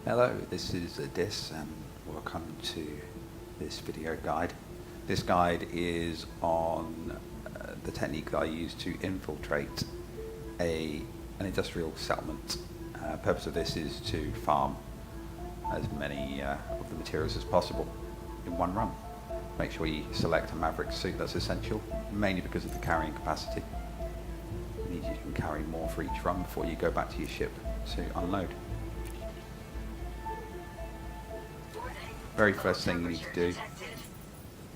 Hello, this is Dis and welcome to this video guide. This guide is on the technique that I use to infiltrate an industrial settlement. Purpose of this is to farm as many of the materials as possible in one run. Make sure you select a Maverick suit, that's essential, mainly because of the carrying capacity. It means you can carry more for each run before you go back to your ship to unload. Very first thing you need to do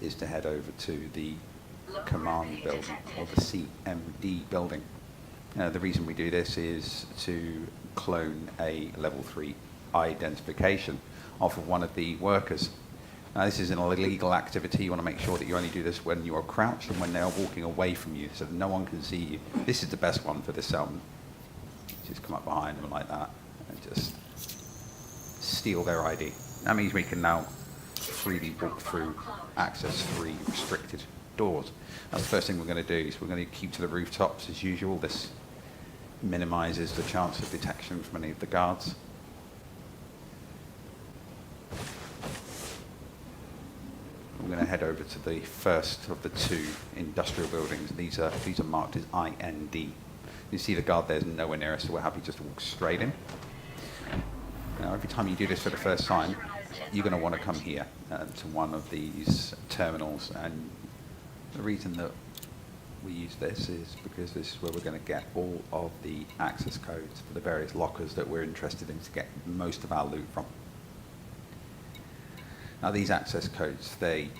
is to head over to the command building, or the CMD building. The reason we do this is to clone a level 3 identification off of one of the workers. Now this is an illegal activity. You want to make sure that you only do this when you are crouched and when they are walking away from you, so that no one can see you. This is the best one for this settlement. Just come up behind them like that and just steal their ID. That means we can now freely walk through access 3 restricted doors. That's the first thing we're going to do, is we're going to keep to the rooftops as usual. This minimises the chance of detection from any of the guards. We're going to head over to the first of the 2 industrial buildings. These are marked as IND. You see the guard there's nowhere near us, so we're happy just to walk straight in. Now, every time you do this for the first time, you're going to want to come here to one of these terminals, and the reason that we use this is because this is where we're going to get all of the access codes for the various lockers that we're interested in to get most of our loot from. Now, these access codes, they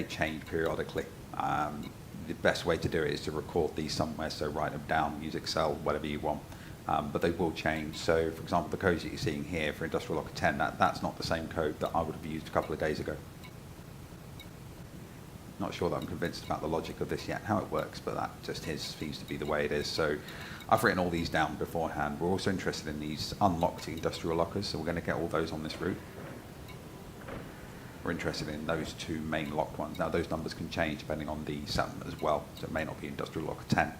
change periodically. The best way to do it is to record these somewhere, so write them down, use Excel, whatever you want. But they will change. So, for example, the codes that you're seeing here for Industrial Locker 10, that's not the same code that I would have used a couple of days ago. Not sure that I'm convinced about the logic of this yet, how it works, but that just seems to be the way it is. So I've written all these down beforehand. We're also interested in these unlocked industrial lockers, so we're going to get all those on this route. We're interested in those 2 main locked ones. Now, those numbers can change depending on the settlement as well, so it may not be Industrial Locker 10.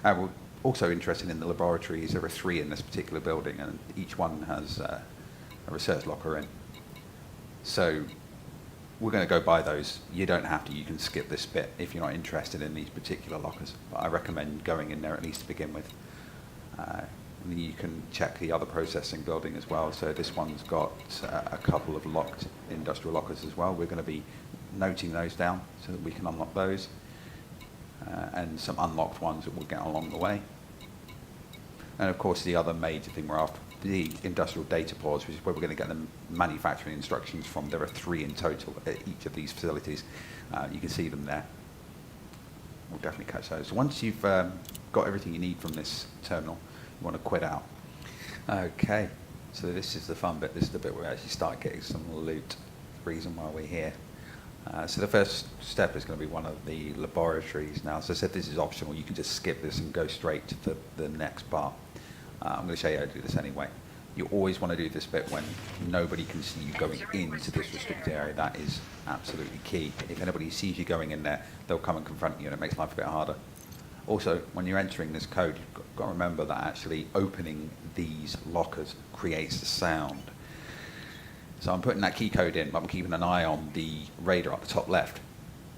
We're also interested in the laboratories. There are 3 in this particular building, and each one has a research locker in. So we're going to go by those. You don't have to. You can skip this bit if you're not interested in these particular lockers. But I recommend going in there at least to begin with. And then you can check the other processing building as well. So this one's got a couple of locked industrial lockers as well. We're going to be noting those down so that we can unlock those. And some unlocked ones that we'll get along the way. And of course, the other major thing we're after, the industrial data pods, which is where we're going to get the manufacturing instructions from. There are 3 in total at each of these facilities. You can see them there. We'll definitely catch those. So once you've got everything you need from this terminal, you want to quit out. Okay, so this is the fun bit. This is the bit where we actually start getting some loot. The reason why we're here. So the first step is going to be one of the laboratories. Now, as I said, this is optional. You can just skip this and go straight to the next part. I'm going to show you how to do this anyway. You always want to do this bit when nobody can see you going into this restricted area. That is absolutely key. If anybody sees you going in there, they'll come and confront you, and it makes life a bit harder. Also, when you're entering this code, you've got to remember that actually opening these lockers creates the sound. So I'm putting that key code in, but I'm keeping an eye on the radar up the top left.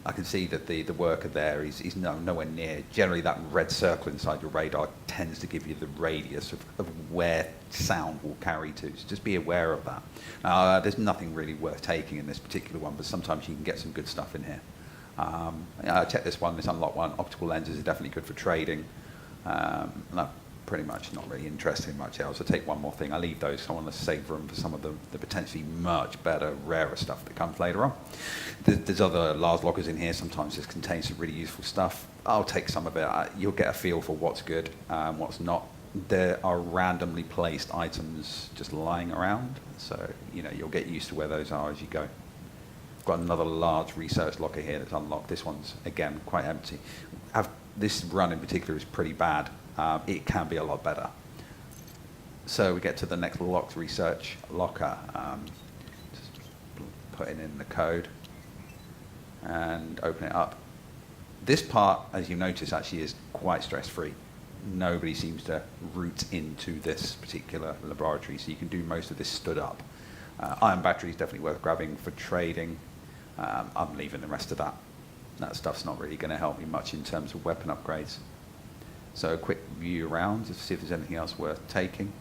I can see that the worker there is nowhere near. Generally, that red circle inside your radar tends to give you the radius of where sound will carry to. So just be aware of that. There's nothing really worth taking in this particular one, but sometimes you can get some good stuff in here. Check this one, this unlocked one. Optical lenses are definitely good for trading. No, pretty much not really interested in much else. I'll take one more thing. I leave those, so I want to save room for some of the potentially much better, rarer stuff that comes later on. There's other large lockers in here. Sometimes this contains some really useful stuff. I'll take some of it. You'll get a feel for what's good and what's not. There are randomly placed items just lying around, so you'll get used to where those are as you go. Got another large research locker here that's unlocked. This one's, again, quite empty. This run in particular is pretty bad. It can be a lot better. So we get to the next locked research locker. Just putting in the code and open it up. This part, as you notice, actually is quite stress-free. nobody seems to route into this particular laboratory, so you can do most of this stood up. Iron battery is definitely worth grabbing for trading. I'm leaving the rest of that. That stuff's not really going to help me much in terms of weapon upgrades. So a quick view around to see if there's anything else worth taking.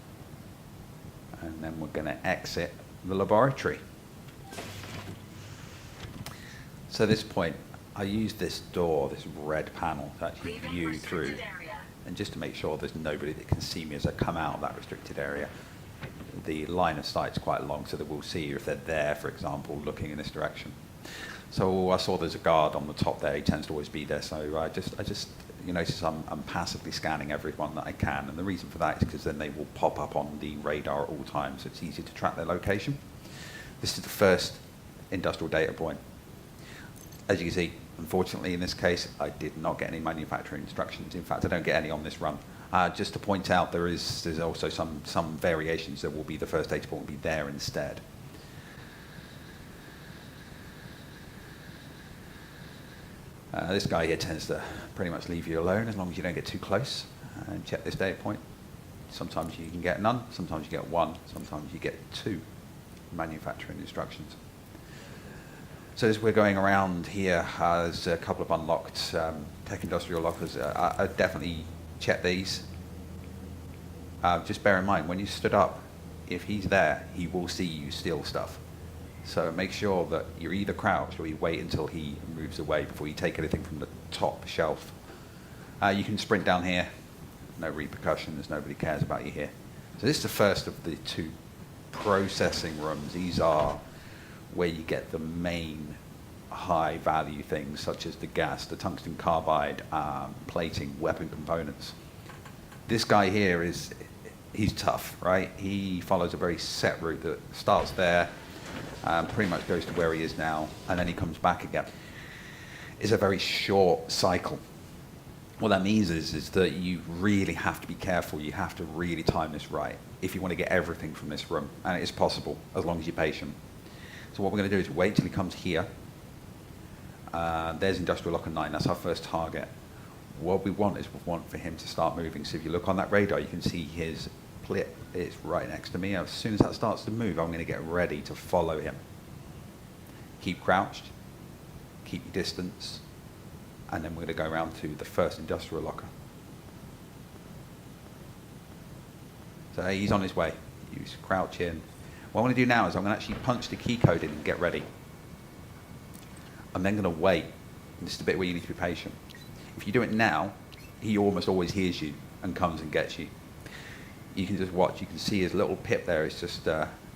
And then we're going to exit the laboratory. So at this point, I use this door, this red panel, to actually view through, and just to make sure there's nobody that can see me as I come out of that restricted area. The line of sight is quite long, so that we'll see if they're there, for example, looking in this direction. So I saw there's a guard on the top there. He tends to always be there. So I just you notice I'm passively scanning everyone that I can, and the reason for that is because then they will pop up on the radar at all times, so it's easy to track their location. This is the first industrial data point. As you can see, unfortunately in this case, I did not get any manufacturing instructions. In fact, I don't get any on this run. Just to point out, there's also some variations. There will be the first data point will be there instead. This guy here tends to pretty much leave you alone as long as you don't get too close. And check this data point. Sometimes you can get none, sometimes you get one, sometimes you get two manufacturing instructions. So as we're going around here, there's a couple of unlocked tech industrial lockers. I definitely check these. Just bear in mind, when you stood up, if he's there, he will see you steal stuff. So make sure that you're either crouched or you wait until he moves away before you take anything from the top shelf. You can sprint down here, no repercussions, nobody cares about you here. So this is the first of the two processing rooms. These are where you get the main high value things such as the gas, the tungsten carbide, plating, weapon components. This guy here he's tough, right? He follows a very set route that starts there, pretty much goes to where he is now, and then he comes back again. It's a very short cycle. What that means is that you really have to be careful. You have to really time this right if you want to get everything from this room, and it is possible as long as you're patient. So what we're going to do is wait till he comes here. There's Industrial Locker 9, that's our first target. What we want is we want for him to start moving. So if you look on that radar, you can see his plip is right next to me. As soon as that starts to move, I'm going to get ready to follow him. Keep crouched, keep your distance, and then we're going to go around to the first industrial locker. So he's on his way. You crouch in. What I'm going to do now is I'm going to actually punch the key code in and get ready. I'm then going to wait. And this is the bit where you need to be patient. If you do it now, he almost always hears you and comes and gets you. You can just watch. You can see his little pip there is just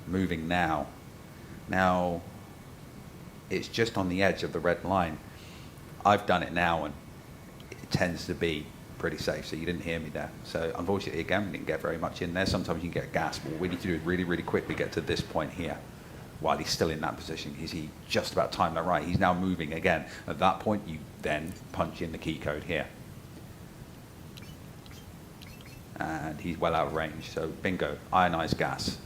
moving now. Now, it's just on the edge of the red line. I've done it now, and it tends to be pretty safe, so you didn't hear me there. So unfortunately, again, we didn't get very much in there. Sometimes you can get gas, but what we need to do is really, really quickly get to this point here while he's still in that position. He just about timed that right. He's now moving again. At that point, you then punch in the key code here. And he's well out of range, so bingo, ionized gas.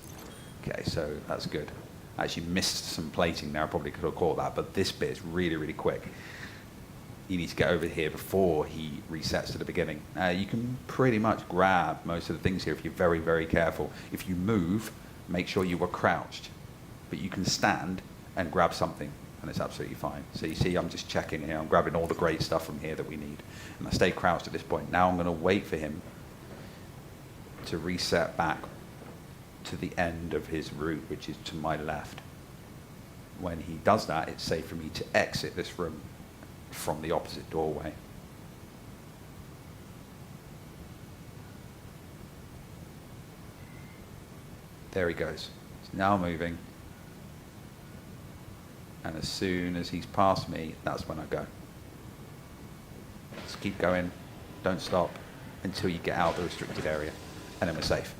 Okay, so that's good. I actually missed some plating there. I probably could have caught that, but this bit is really, really quick. You need to get over here before he resets to the beginning. You can pretty much grab most of the things here if you're very, very careful. If you move, make sure you are crouched, but you can stand and grab something, and it's absolutely fine. So you see, I'm just checking here. I'm grabbing all the great stuff from here that we need, and I stay crouched at this point. Now I'm going to wait for him to reset back to the end of his route, which is to my left. When he does that, it's safe for me to exit this room from the opposite doorway. There he goes. He's now moving. And as soon as he's past me, that's when I go. Just keep going. Don't stop until you get out of the restricted area. And then we're safe.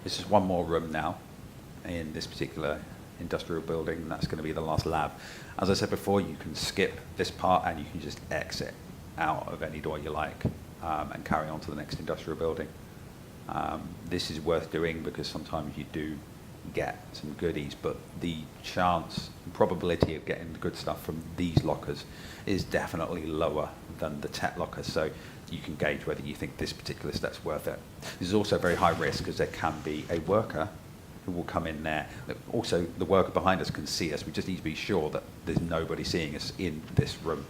This is one more room now in this particular industrial building, and that's going to be the last lab. As I said before, you can skip this part and you can just exit out of any door you like and carry on to the next industrial building. This is worth doing because sometimes you do get some goodies, but the chance and probability of getting the good stuff from these lockers is definitely lower than the tech locker. So you can gauge whether you think this particular step's worth it. This is also very high risk because there can be a worker who will come in there. Also, the worker behind us can see us. We just need to be sure that there's nobody seeing us in this room.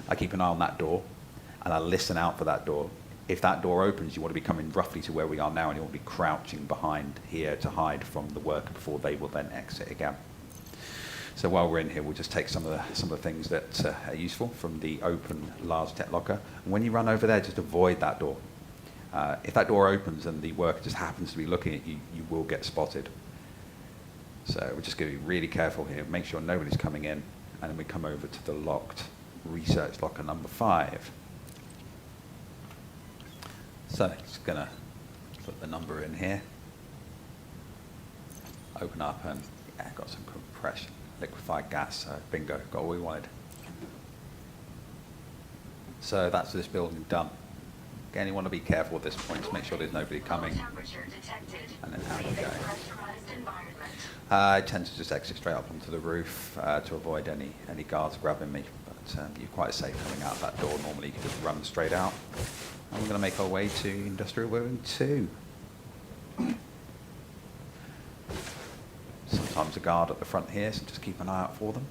I keep an eye on that door, and I listen out for that door. If that door opens, you want to be coming roughly to where we are now, and you want to be crouching behind here to hide from the worker before they will then exit again. So while we're in here, we'll just take some of the things that are useful from the open large tech locker. And when you run over there, just avoid that door. If that door opens and the worker just happens to be looking at you, you will get spotted. So we're just going to be really careful here, make sure nobody's coming in, and then we come over to the locked research locker number 5. So just going to put the number in here, open up, and yeah, got some compression, liquefied gas, so bingo, got all we wanted. So that's this building done. Again, you want to be careful at this point to make sure there's nobody coming. And then out we go. I tend to just exit straight up onto the roof to avoid any guards grabbing me, but you're quite safe coming out that door. Normally you can just run straight out. And we're going to make our way to Industrial Building 2. Sometimes a guard at the front here, so just keep an eye out for them.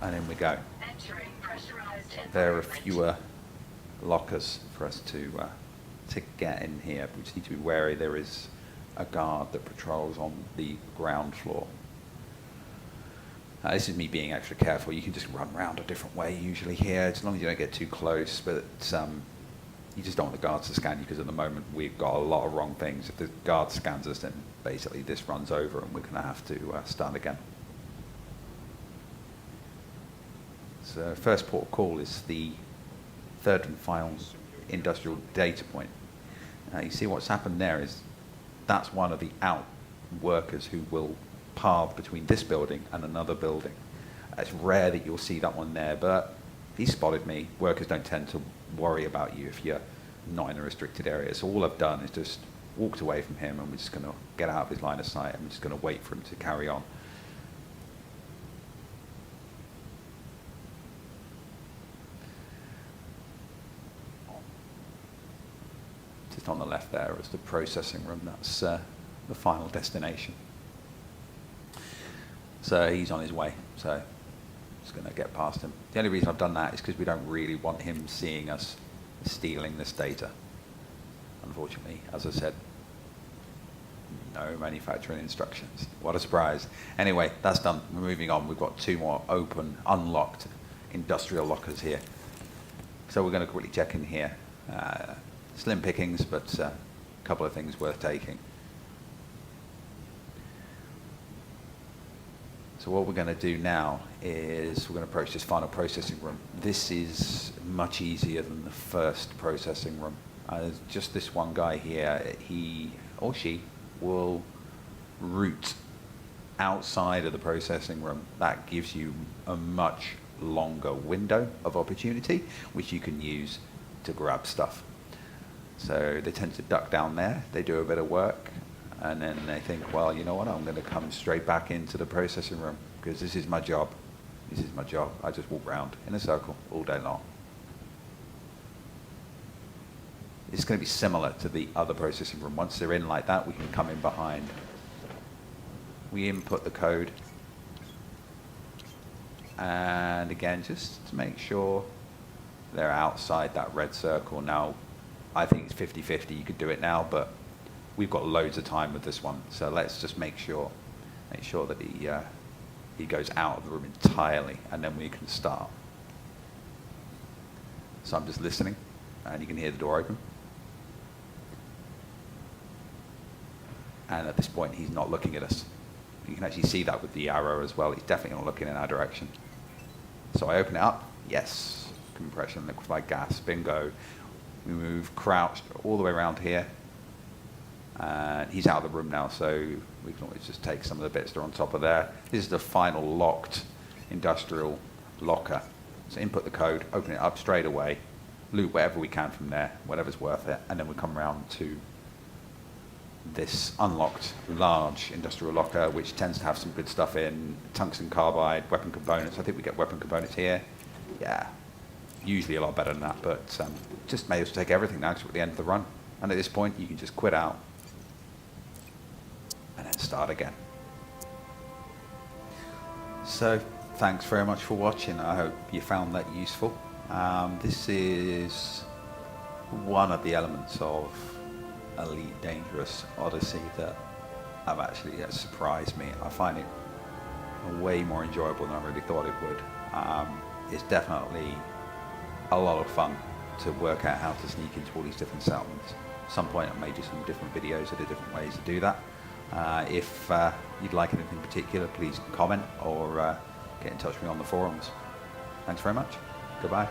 And in we go. There are fewer lockers for us to get in here. We just need to be wary. There is a guard that patrols on the ground floor. This is me being extra careful. You can just run around a different way usually here, as long as you don't get too close. But you just don't want the guards to scan you, because at the moment we've got a lot of wrong things. If the guard scans us, then basically this runs over and we're going to have to start again. So first port of call is the third and final industrial data point. You see what's happened there is that's one of the out workers who will path between this building and another building. It's rare that you'll see that one there, but he spotted me. Workers don't tend to worry about you if you're not in a restricted area. So all I've done is just walked away from him, and we're just going to get out of his line of sight, and we're just going to wait for him to carry on. Just on the left there is the processing room. That's the final destination. So he's on his way, so just going to get past him. The only reason I've done that is because we don't really want him seeing us stealing this data. Unfortunately, as I said, no manufacturing instructions. What a surprise. Anyway, that's done. We're moving on. We've got 2 more open, unlocked industrial lockers here. So we're going to quickly check in here. Slim pickings, but a couple of things worth taking. So what we're going to do now is we're going to approach this final processing room. This is much easier than the first processing room. There's just this one guy here. He or she will route outside of the processing room. That gives you a much longer window of opportunity, which you can use to grab stuff. So they tend to duck down there. They do a bit of work. And then they think, well, you know what, I'm going to come straight back into the processing room because this is my job. This is my job. I just walk around in a circle all day long. It's going to be similar to the other processing room. Once they're in like that, we can come in behind. We input the code. And again, just to make sure they're outside that red circle. Now, I think it's 50-50. You could do it now, but we've got loads of time with this one, so let's just make sure that he goes out of the room entirely, and then we can start. So I'm just listening, and you can hear the door open. And at this point, he's not looking at us. You can actually see that with the arrow as well. He's definitely not looking in our direction. So I open it up. Yes, compression, liquefied gas, bingo. We move crouched all the way around here. And he's out of the room now, so we can always just take some of the bits that are on top of there. This is the final locked industrial locker. So input the code, open it up straight away, loot whatever we can from there, whatever's worth it, and then we come around to this unlocked large industrial locker, which tends to have some good stuff in tungsten carbide, weapon components. I think we get weapon components here. Yeah, usually a lot better than that, but just may as well take everything now because we're at the end of the run. And at this point, you can just quit out and then start again. So thanks very much for watching. I hope you found that useful. This is one of the elements of Elite Dangerous Odyssey that have actually surprised me. I find it way more enjoyable than I really thought it would. It's definitely a lot of fun to work out how to sneak into all these different settlements. At some point I may do some different videos of the different ways to do that. If you'd like anything in particular, please comment or get in touch with me on the forums. Thanks very much. Goodbye.